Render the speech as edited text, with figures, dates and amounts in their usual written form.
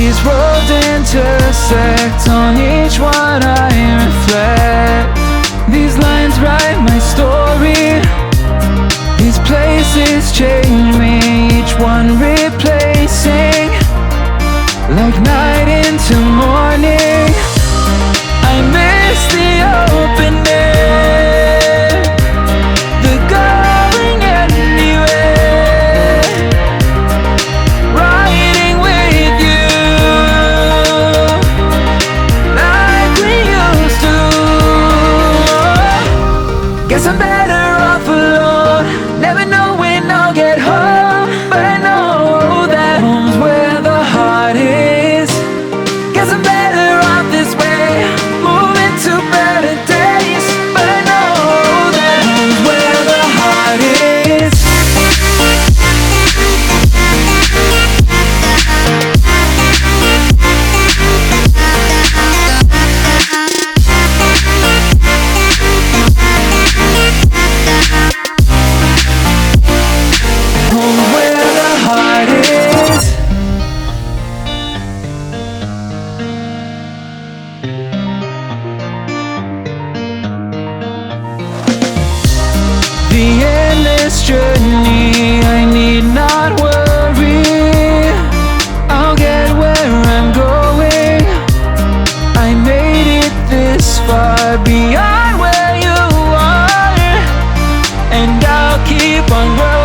These roads intersect, on each one I reflect. These lines write my story. These places change me, each one replacing, like night into morning. I miss the open air, the going anywhere, riding with you like we used to. Guess I'm better off alone, never know when I'll get home, but I know that home's where the heart is. Guess I'm better off this way, moving to better days, but I know that home's where the heart is. Home's where the heart is. The endless journey, I need not worry, I'll get where I'm going. I made it this far, beyond where you are, and I'll keep on growing.